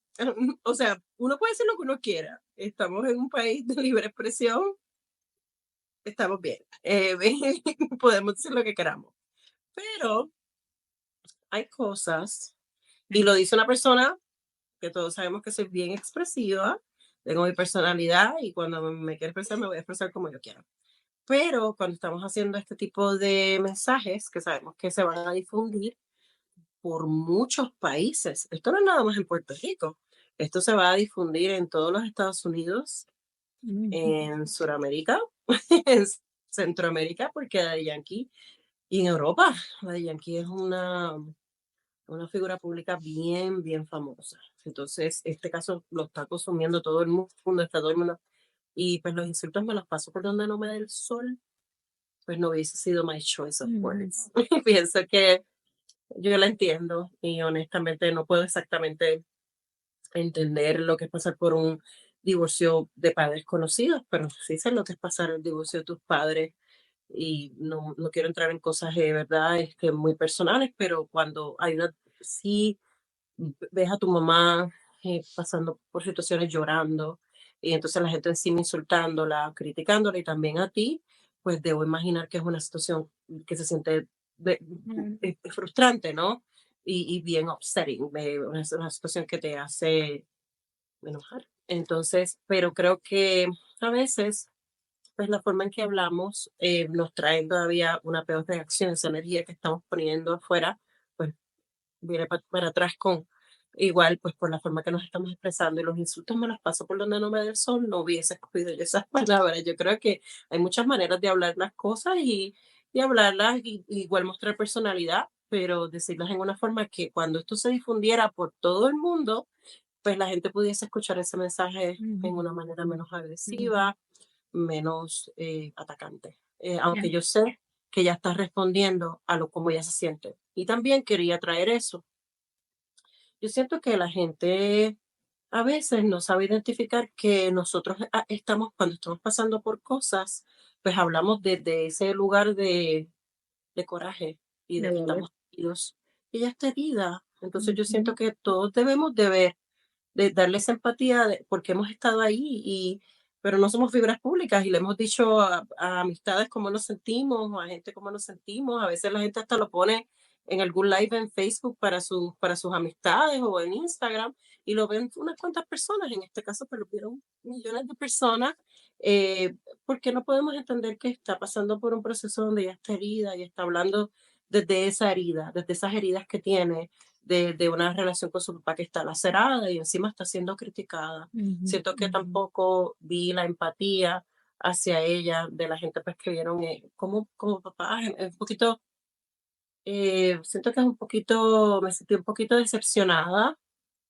o sea, uno puede decir lo que uno quiera. Estamos en un país de libre expresión, estamos bien. Podemos decir lo que queramos. Pero hay cosas, y lo dice una persona que todos sabemos que soy bien expresiva, tengo mi personalidad y cuando me quiero expresar me voy a expresar como yo quiero. Pero cuando estamos haciendo este tipo de mensajes que sabemos que se van a difundir por muchos países, esto no es nada más en Puerto Rico, esto se va a difundir en todos los Estados Unidos, en Sudamérica, en Centroamérica, porque Daddy Yankee, y en Europa, Daddy Yankee es una figura pública bien, bien famosa. Entonces, este caso lo está consumiendo todo el mundo, está todo el mundo. Y pues los insultos me los paso por donde no me da el sol, pues no hubiese sido my choice of words. Pienso que yo la entiendo y honestamente no puedo exactamente entender lo que es pasar por un divorcio de padres conocidos, pero sí sé lo que es pasar el divorcio de tus padres y no quiero entrar en cosas de verdad muy personales, pero cuando hay sí ves a tu mamá pasando por situaciones llorando y entonces la gente encima insultándola, criticándola y también a ti, pues debo imaginar que es una situación que se siente frustrante, ¿no? Y bien upsetting, una situación que te hace enojar. Entonces, pero creo que a veces, pues la forma en que hablamos nos trae todavía una peor reacción, esa energía que estamos poniendo afuera, pues viene para atrás con igual, pues por la forma que nos estamos expresando y los insultos me los paso por donde no me da el sol, no hubiese escogido yo esas palabras. Yo creo que hay muchas maneras de hablar las cosas y hablarlas y igual mostrar personalidad, pero decirlas en una forma que cuando esto se difundiera por todo el mundo, pues la gente pudiese escuchar ese mensaje en una manera menos agresiva, menos atacante. Aunque yo sé que ella está respondiendo a lo como ella se siente. Y también quería traer eso. Yo siento que la gente a veces no sabe identificar que nosotros cuando estamos pasando por cosas, pues hablamos desde ese lugar de coraje y de De que dolor. estamos heridos. Ella está herida. Entonces yo siento que todos debemos de darles empatía porque hemos estado ahí pero no somos figuras públicas y le hemos dicho a amistades cómo nos sentimos o a gente cómo nos sentimos. A veces la gente hasta lo pone en algún live en Facebook para sus amistades o en Instagram y lo ven unas cuantas personas, en este caso pero lo vieron millones de personas, porque no podemos entender que está pasando por un proceso donde ella está herida y está hablando desde esa herida, desde esas heridas que tiene, de una relación con su papá que está lacerada y encima está siendo criticada. Siento que tampoco vi la empatía hacia ella de la gente pues, que vieron como papá. Es un poquito, siento que me sentí un poquito decepcionada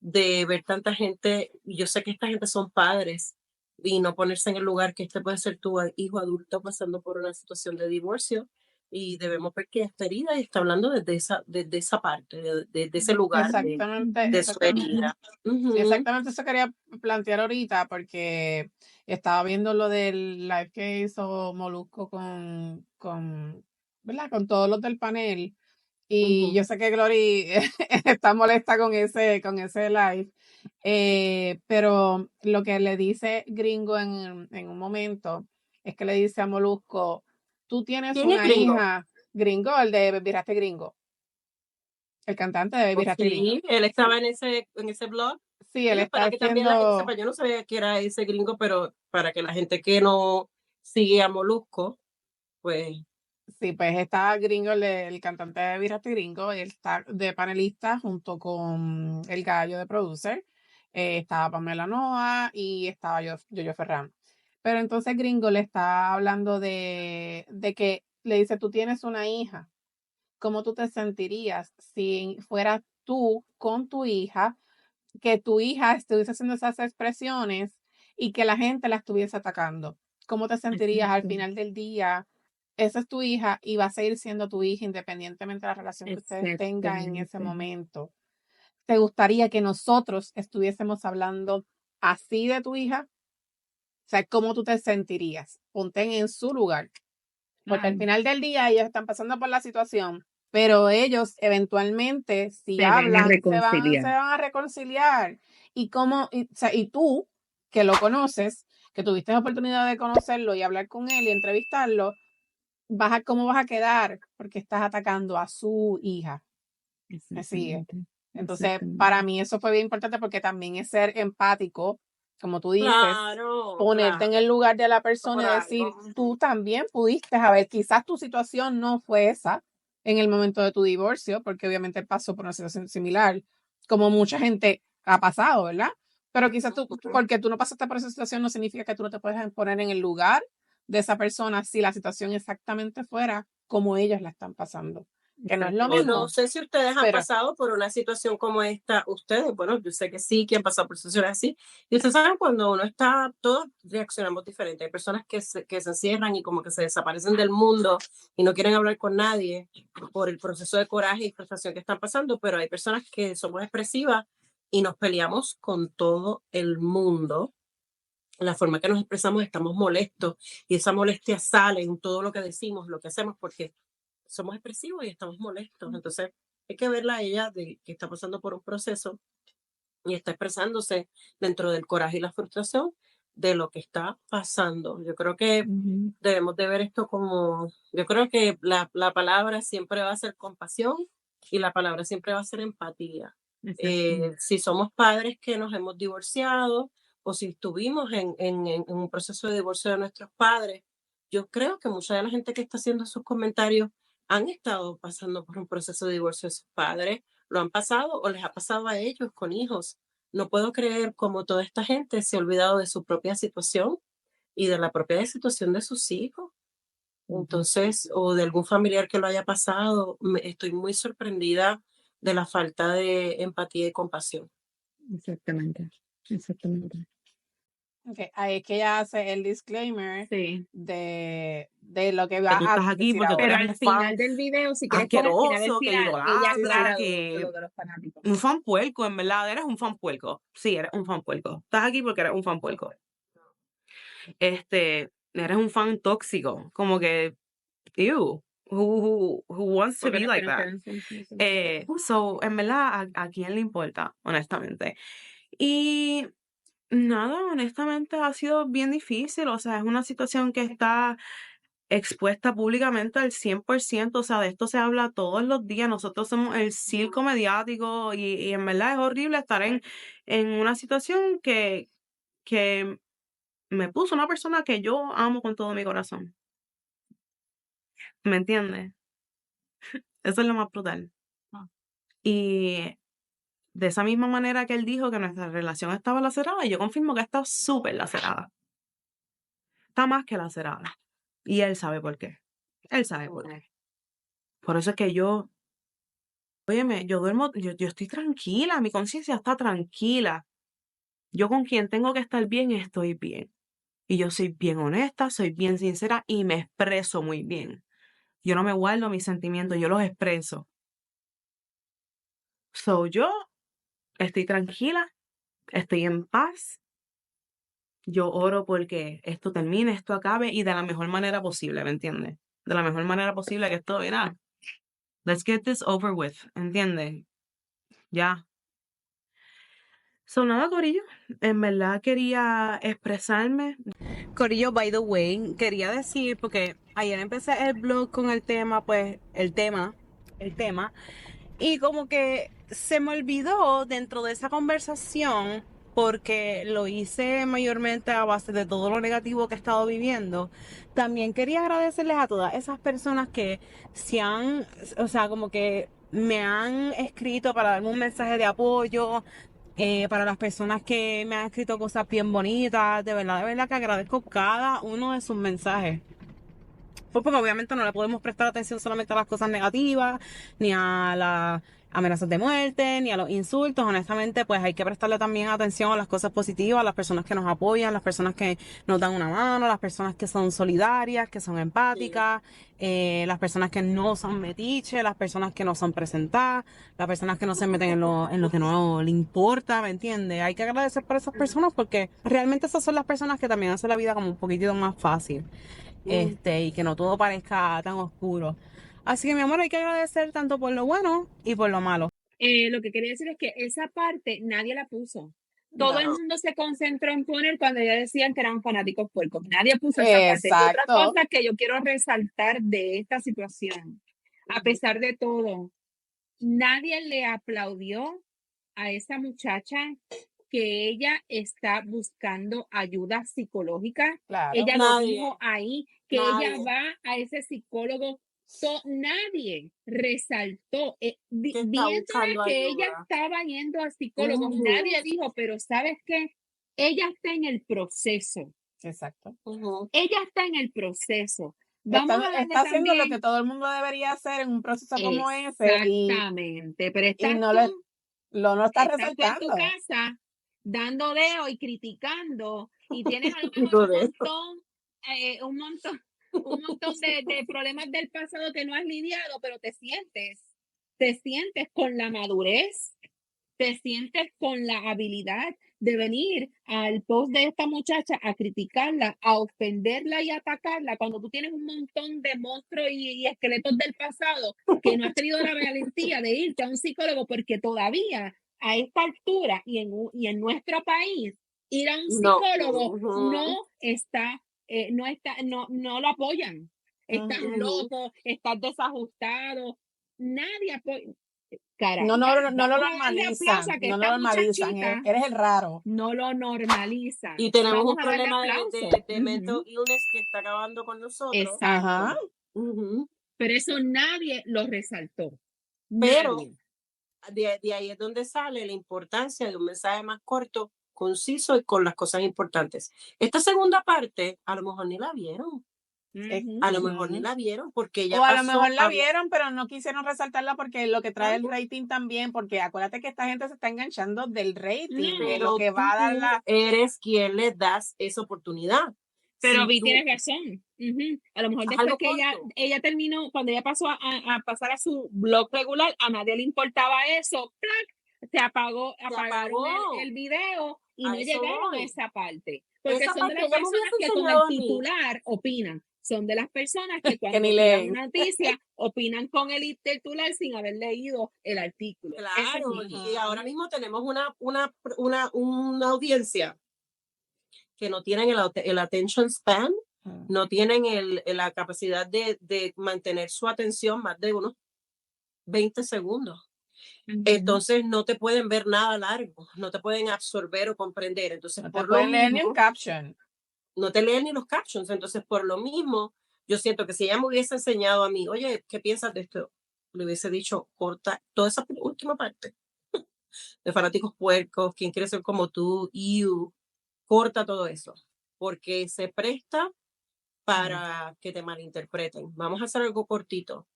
de ver tanta gente. Y yo sé que esta gente son padres y no ponerse en el lugar que este puede ser tu hijo adulto pasando por una situación de divorcio y debemos ver que ella está herida y está hablando desde esa parte, desde ese lugar Exactamente, de su herida. sí, exactamente eso quería plantear ahorita porque estaba viendo lo del live que hizo Molusco ¿verdad? Con todos los del panel. Y yo sé que Glory está molesta con ese live. Pero lo que le dice Gringo en un momento es que le dice a Molusco, tú tienes ¿Quién es una Gringo? hija, Gringo, el de Viraste Gringo, el cantante de Viraste Gringo. Sí, él estaba en ese blog. Sí, él está Para que también la gente haciendo, sepa, yo no sabía que era ese gringo, pero para que la gente que no sigue a Molusco, pues sí, pues está Gringo, el cantante de Viraste Gringo, él está de panelista junto con el gallo de producer, estaba Pamela Noa y estaba Yoyo Ferran. Pero entonces Gringo le está hablando de que le dice, tú tienes una hija, ¿cómo tú te sentirías si fueras tú con tu hija, que tu hija estuviese haciendo esas expresiones y que la gente la estuviese atacando? ¿Cómo te sentirías al final del día? Esa es tu hija y va a seguir siendo tu hija independientemente de la relación que ustedes tengan en ese momento. ¿Te gustaría que nosotros estuviésemos hablando así de tu hija? O sea, ¿cómo tú te sentirías? Ponte en su lugar. Porque al final del día ellos están pasando por la situación, pero ellos eventualmente, si Se van a hablan, se reconciliar. van a reconciliar. O sea, y tú, que lo conoces, que tuviste la oportunidad de conocerlo y hablar con él y entrevistarlo, ¿cómo vas a quedar? Porque estás atacando a su hija. ¿Me sigue? Exactamente. Entonces, Exactamente. para mí eso fue bien importante porque también es ser empático, como tú dices, claro, ponerte en el lugar de la persona por y decir, algo. tú también pudiste haber, quizás tu situación no fue esa en el momento de tu divorcio, porque obviamente pasó por una situación similar, como mucha gente ha pasado, ¿verdad? Pero quizás porque tú no pasaste por esa situación, no significa que tú no te puedes poner en el lugar de esa persona si la situación exactamente fuera como ellos la están pasando. Que no es lo O no mismo, sé si ustedes han pero pasado por una situación como esta, ustedes, bueno, yo sé que sí, que han pasado por situaciones así, y ustedes saben cuando uno está, todos reaccionamos diferente, hay personas que se encierran y como que se desaparecen del mundo y no quieren hablar con nadie por el proceso de coraje y frustración que están pasando, pero hay personas que somos expresivas y nos peleamos con todo el mundo. La forma que nos expresamos, estamos molestos y esa molestia sale en todo lo que decimos, lo que hacemos, porque somos expresivos y estamos molestos. Entonces, hay que verla a ella de que está pasando por un proceso y está expresándose dentro del coraje y la frustración de lo que está pasando. Yo creo que Ujú. debemos de ver esto como, yo creo que la palabra siempre va a ser compasión y la palabra siempre va a ser empatía. Exacto. Si somos padres que nos hemos divorciado o si estuvimos en un proceso de divorcio de nuestros padres, yo creo que mucha de la gente que está haciendo sus comentarios han estado pasando por un proceso de divorcio de sus padres, lo han pasado o les ha pasado a ellos con hijos. No puedo creer cómo toda esta gente se ha olvidado de su propia situación y de la propia situación de sus hijos. Entonces, o de algún familiar que lo haya pasado, estoy muy sorprendida de la falta de empatía y compasión. Exactamente. Exactamente. okay, ahí es que ella hace el disclaimer Sí. de lo que Que va tú a estás aquí decir porque tú ahora. Pero eres al un final fan del video, si quieres poner al final del asqueroso, que final, ella Sí, sí, aclara idolatra, de que lo de los fanáticos. un fan puerco, en verdad, eres un fan puerco. Sí, eres un fan puerco. Estás aquí porque eres un fan puerco. Eres un fan tóxico, como que, ew, who wants to Porque be no like quieren that? quedarse en su So, en verdad, ¿a quién le importa, honestamente? Y nada, honestamente ha sido bien difícil, o sea, es una situación que está expuesta públicamente al 100%, o sea, de esto se habla todos los días, nosotros somos el circo mediático y en verdad es horrible estar en una situación que me puso una persona que yo amo con todo mi corazón, ¿me entiendes? Eso es lo más brutal. Ah. Y de esa misma manera que él dijo que nuestra relación estaba lacerada, yo confirmo que está súper lacerada. Está más que lacerada. Y él sabe por qué. Él sabe por qué. Por eso es que óyeme, yo duermo, yo estoy tranquila, mi conciencia está tranquila. Yo con quien tengo que estar bien, estoy bien. Y yo soy bien honesta, soy bien sincera y me expreso muy bien. Yo no me guardo mis sentimientos, yo los expreso. So, yo estoy tranquila, estoy en paz. Yo oro porque esto termine, esto acabe y de la mejor manera posible, ¿me entiendes? De la mejor manera posible que esto, mira, let's get this over with, ¿entiendes? Ya. So, nada, Corillo, en verdad quería expresarme. Corillo, by the way, quería decir, porque ayer empecé el blog con el tema, pues, el tema, y como que se me olvidó dentro de esa conversación, porque lo hice mayormente a base de todo lo negativo que he estado viviendo. También quería agradecerles a todas esas personas que o sea, como que me han escrito para darme un mensaje de apoyo, para las personas que me han escrito cosas bien bonitas, de verdad que agradezco cada uno de sus mensajes. Pues porque obviamente no le podemos prestar atención solamente a las cosas negativas, ni a las amenazas de muerte, ni a los insultos. Honestamente, pues hay que prestarle también atención a las cosas positivas, a las personas que nos apoyan, las personas que nos dan una mano, las personas que son solidarias, que son Sí. empáticas, las personas que no son metiches, las personas que no son presentadas, las personas que no se meten en lo que no le importa, ¿me entiendes? Hay que agradecer por esas personas porque realmente esas son las personas que también hacen la vida como un poquitito más fácil. Y que no todo parezca tan oscuro. Así que, mi amor, hay que agradecer tanto por lo bueno y por lo malo. Lo que quería decir es que esa parte nadie la puso. Todo el No. mundo se concentró en poner cuando ya decían que eran fanáticos puercos. Nadie puso esa parte. Otra Exacto. cosa que yo quiero resaltar de esta situación, a pesar de todo, nadie le aplaudió a esa muchacha que ella está buscando ayuda psicológica. Claro. Ella lo Nadie, dijo ahí, que ella nadie. va a ese psicólogo nadie resaltó, Que está viéndola buscando que ella ayuda. estaba yendo al psicólogo, Ujú, nadie dijo, pero ¿sabes qué? Ella está en el proceso. Exacto. ujú. Ella está en el proceso. Vamos a darle Está haciendo lo que también. todo el mundo debería hacer en un proceso como ese Exactamente, pero y estás no tú, no está estás tú en tu resaltando. casa dando dedo y criticando y tienes a lo mejor Digo de eso. un montón, un montón de problemas del pasado que no has lidiado, pero te sientes con la madurez, te sientes con la habilidad de venir al post de esta muchacha a criticarla, a ofenderla y atacarla cuando tú tienes un montón de monstruos y esqueletos del pasado que no has tenido la valentía de irte a un psicólogo porque todavía a esta altura y en nuestro país ir a un No. psicólogo Ujú, no lo apoyan. Estás Ujú. ujú. loco, estás desajustado, nadie apoya. No, Caramba, no lo vamos a darle aplauso a normalizan, que no lo esta normalizan, muchachita eres el raro. no lo normalizan. Y tenemos Vamos un a darle problema aplauso. de mental Ujú, illness que está acabando con nosotros. Ajá. exacto. Ujú. Pero eso nadie lo resaltó. Pero Nadie. de ahí es donde sale la importancia de un mensaje más corto, conciso y con las cosas importantes. Esta segunda parte, a lo mejor ni la vieron. Ujú. A lo mejor ni Ujú. la vieron porque ella O a lo pasó mejor la a vieron, pero no quisieron resaltarla porque lo que trae el Claro. rating también, porque acuérdate que esta gente se está enganchando del rating, de lo No, Pero que va a dar tú la... eres quien le das esa oportunidad. pero Si Vi tú tienes razón. Ujú. A lo mejor haz después algo que corto, ella terminó, cuando ella pasó a pasar a su blog regular, a nadie le importaba eso. ¡Plac! Se apagó, se apagaron apagó. el video y A no eso llegaron a voy. esa parte. Porque Esa son de parte las ella me personas hubiese que con enseñado el a mí. titular opinan. Son de las personas que que ni cuando tiran leen. una noticia opinan con el titular sin haber leído el artículo. Ese es Claro, mi y ahora Ujú. mismo tenemos una audiencia que no tienen el attention span, Ujú. no tienen la capacidad de mantener su atención más de unos 20 segundos. Ujú. Entonces no te pueden ver nada largo, no te pueden absorber o comprender. Entonces, No te por lo pueden leer ni un mismo, caption. no te leen ni los captions. Entonces, por lo mismo, yo siento que si ella me hubiese enseñado a mí, oye, ¿qué piensas de esto? Le hubiese dicho, corta toda esa última parte de fanáticos puercos, quién quiere ser como tú, corta todo eso, porque se presta para que te malinterpreten. Vamos a hacer algo cortito.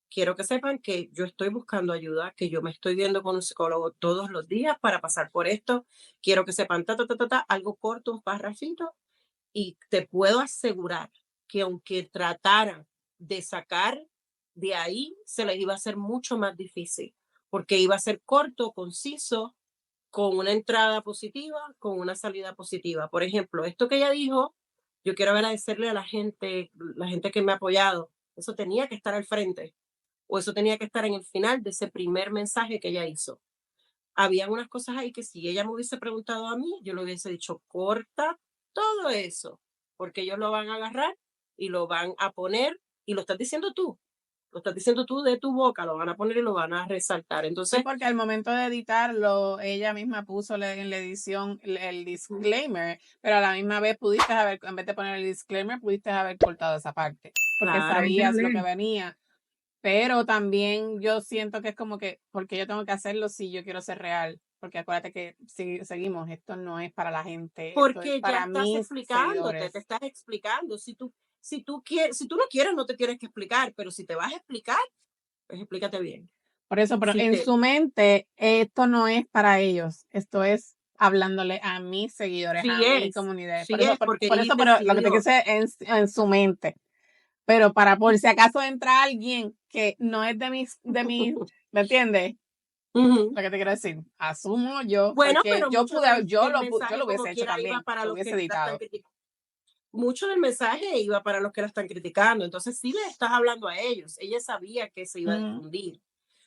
Quiero que sepan que yo estoy buscando ayuda, que yo me estoy viendo con un psicólogo todos los días para pasar por esto. Quiero que sepan, algo corto, un parrafito, y te puedo asegurar que aunque trataran de sacar de ahí, se les iba a hacer mucho más difícil, porque iba a ser corto, conciso, con una entrada positiva, con una salida positiva. Por ejemplo, esto que ella dijo, yo quiero agradecerle a la gente que me ha apoyado. Eso tenía que estar al frente o eso tenía que estar en el final de ese primer mensaje que ella hizo. Había unas cosas ahí que si ella me hubiese preguntado a mí, yo le hubiese dicho, corta todo eso, porque ellos lo van a agarrar y lo van a poner y lo estás diciendo tú. Lo estás diciendo tú de tu boca, lo van a poner y lo van a resaltar. Sí, Entonces, porque al momento de editarlo, ella misma puso en la edición el disclaimer, pero a la misma vez pudiste haber, en vez de poner el disclaimer, pudiste haber cortado esa parte, porque claro, sabías lo que Ándale. venía. Pero también yo siento que es como que, porque yo tengo que hacerlo si yo quiero ser real, porque acuérdate que si seguimos, esto no es para la gente, esto es porque ya para estás mis explicándote, te seguidores. estás explicando. Si tú no quieres, no te tienes que explicar, pero si te vas a explicar, pues explícate bien. Por eso, pero Si en te, su mente, esto no es para ellos, esto es hablándole a mis seguidores, a mi comunidad. sí es, porque ella Pero lo que te decidió. quise en su mente. Pero para por si acaso entra alguien que no es ¿me entiendes? Ujú. Lo que te quiero decir, asumo yo, Bueno, porque pero mucho del, yo del yo mensaje lo como hubiese hecho quiera iba también, para lo los hubiese que la están editado. criticando. Mucho del mensaje iba para los que la están criticando. Entonces sí le estás hablando a ellos. Ella sabía que se iba a difundir.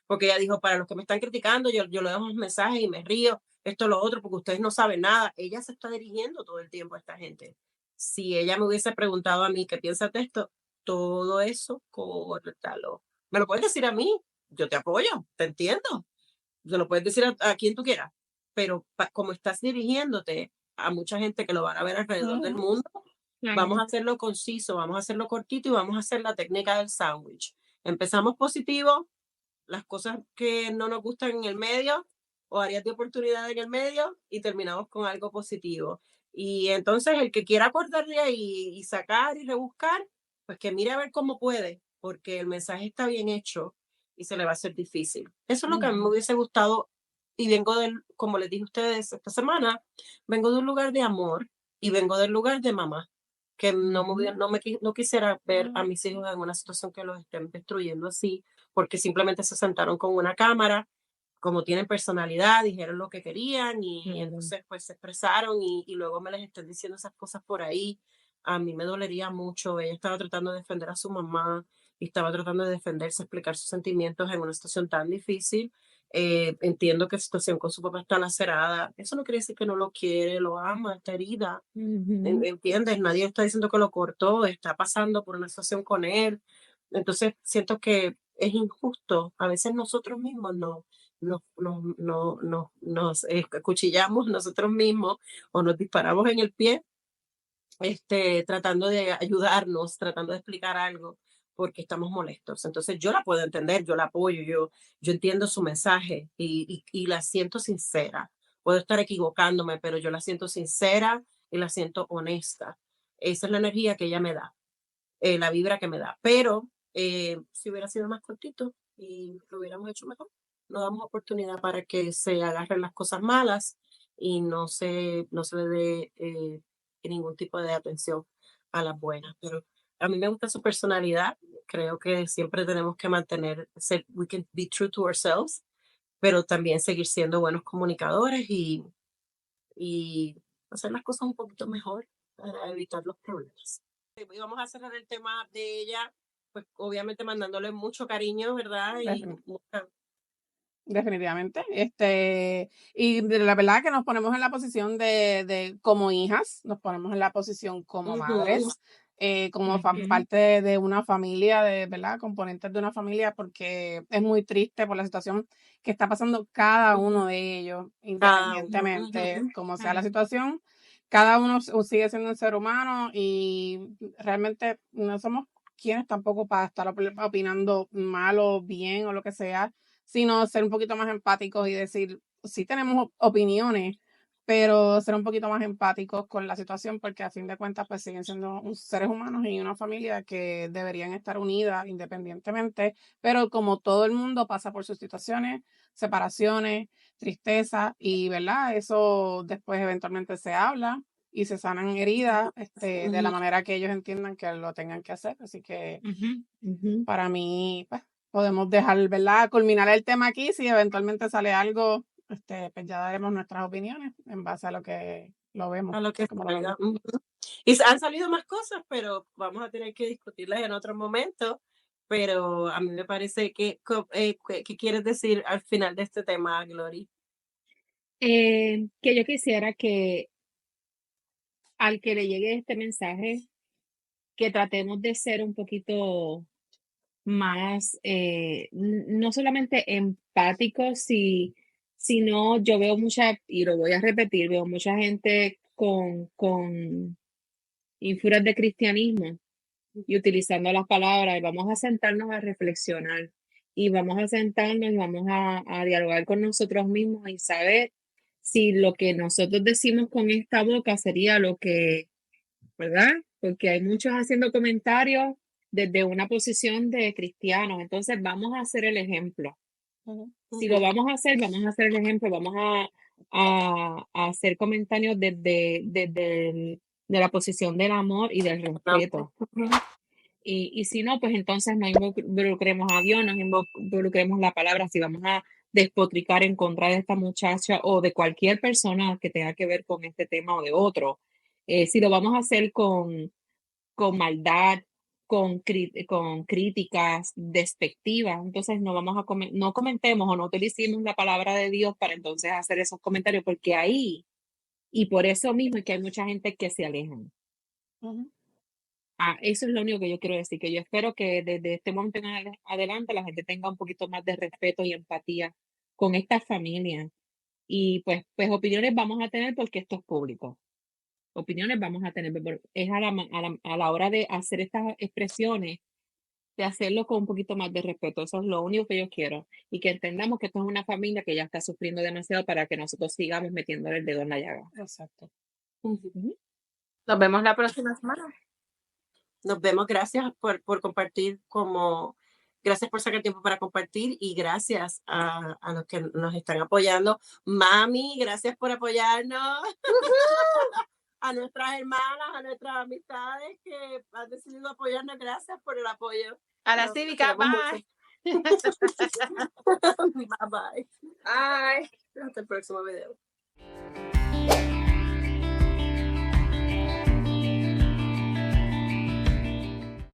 Porque ella dijo, para los que me están criticando, yo le dejo un mensaje y me río, esto, lo otro, porque ustedes no saben nada. Ella se está dirigiendo todo el tiempo a esta gente. Si ella me hubiese preguntado a mí qué piensas de esto, todo eso, córtalo. Me lo puedes decir a mí, yo te apoyo, te entiendo. Se lo puedes decir a quien tú quieras. Pero como estás dirigiéndote a mucha gente que lo van a ver alrededor del mundo, Claro. vamos a hacerlo conciso, vamos a hacerlo cortito y vamos a hacer la técnica del sándwich. Empezamos positivo, las cosas que no nos gustan en el medio o áreas de oportunidad en el medio y terminamos con algo positivo. Y entonces el que quiera cortar de ahí y sacar y rebuscar, pues que mire a ver cómo puede, porque el mensaje está bien hecho y se le va a hacer difícil. Eso es lo que a mí me hubiese gustado y vengo del, como les dije a ustedes esta semana, vengo de un lugar de amor y vengo del lugar de mamá, que no quisiera ver a mis hijos en una situación que los estén destruyendo así, porque simplemente se sentaron con una cámara, como tienen personalidad, dijeron lo que querían y entonces pues se expresaron y luego me les están diciendo esas cosas por ahí. A mí me dolería mucho. Ella estaba tratando de defender a su mamá y estaba tratando de defenderse, explicar sus sentimientos en una situación tan difícil. Entiendo que la situación con su papá está lacerada. Eso no quiere decir que no lo quiere, lo ama, está herida. ¿Entiendes? Nadie está diciendo que lo cortó, está pasando por una situación con él. Entonces siento que es injusto. A veces nosotros mismos nos acuchillamos nosotros mismos o nos disparamos en el pie, tratando de ayudarnos, tratando de explicar algo, porque estamos molestos. Entonces yo la puedo entender, yo la apoyo, yo entiendo su mensaje y la siento sincera. Puedo estar equivocándome, pero yo la siento sincera y la siento honesta. Esa es la energía que ella me da, la vibra que me da. Pero si hubiera sido más cortito y lo hubiéramos hecho mejor, no damos oportunidad para que se agarren las cosas malas y no se le dé ningún tipo de atención a las buenas. Pero a mí me gusta su personalidad. Creo que siempre tenemos que we can be true to ourselves, pero también seguir siendo buenos comunicadores y hacer las cosas un poquito mejor para evitar los problemas. Y vamos a cerrar el tema de ella, pues obviamente mandándole mucho cariño, ¿verdad? Y Definitivamente. Y la verdad que nos ponemos en la posición de como hijas, nos ponemos en la posición como madres, como parte de una familia, ¿verdad? Componentes de una familia, porque es muy triste por la situación que está pasando cada uno de ellos, independientemente como sea la situación. Cada uno sigue siendo un ser humano y realmente no somos quienes tampoco para estar opinando mal o bien o lo que sea, sino ser un poquito más empáticos y decir, sí tenemos opiniones, pero ser un poquito más empáticos con la situación, porque a fin de cuentas pues siguen siendo seres humanos y una familia que deberían estar unidas independientemente, pero como todo el mundo pasa por sus situaciones, separaciones, tristeza y, ¿verdad? Eso después eventualmente se habla y se sanan heridas de la manera que ellos entiendan que lo tengan que hacer. Así que para mí, pues, podemos dejar, ¿verdad? Culminar el tema aquí. Si eventualmente sale algo, pues ya daremos nuestras opiniones en base a lo que lo vemos. a lo que como lo salga. vemos. Y han salido más cosas, pero vamos a tener que discutirlas en otro momento. Pero a mí me parece ¿qué quieres decir al final de este tema, Glory? Que yo quisiera que al que le llegue este mensaje, que tratemos de ser un poquito más, no solamente empáticos, sino yo veo y lo voy a repetir, veo mucha gente con ínfuras de cristianismo y utilizando las palabras, y vamos a sentarnos a reflexionar, y vamos a sentarnos y vamos a dialogar con nosotros mismos y saber si lo que nosotros decimos con esta boca sería lo que, ¿verdad? Porque hay muchos haciendo comentarios desde una posición de cristianos. Entonces vamos a hacer el ejemplo. Si lo vamos a hacer el ejemplo, vamos a hacer comentarios de la posición del amor y del respeto. Y si no, pues entonces no involucremos a Dios, no involucremos la palabra. Si vamos a despotricar en contra de esta muchacha o de cualquier persona que tenga que ver con este tema o de otro, si lo vamos a hacer con maldad, con críticas despectivas, entonces no vamos a no comentemos o no utilicemos la palabra de Dios para entonces hacer esos comentarios, porque ahí, y por eso mismo es que hay mucha gente que se alejan. Eso es lo único que yo quiero decir, que yo espero que desde este momento en adelante la gente tenga un poquito más de respeto y empatía con esta familia. Y pues opiniones vamos a tener porque esto es público. Opiniones vamos a tener, pero es a la hora de hacer estas expresiones, de hacerlo con un poquito más de respeto. Eso es lo único que yo quiero. Y que entendamos que esto es una familia que ya está sufriendo demasiado para que nosotros sigamos metiéndole el dedo en la llaga. Exacto. Ujú. Nos vemos la próxima semana. Nos vemos, gracias por compartir, gracias por sacar tiempo para compartir y gracias a los que nos están apoyando. Mami, gracias por apoyarnos. A nuestras hermanas, a nuestras amistades que han decidido apoyarnos, gracias por el apoyo. A la Los cívica, queremos bye. mucho. Bye bye. Bye. Hasta el próximo video.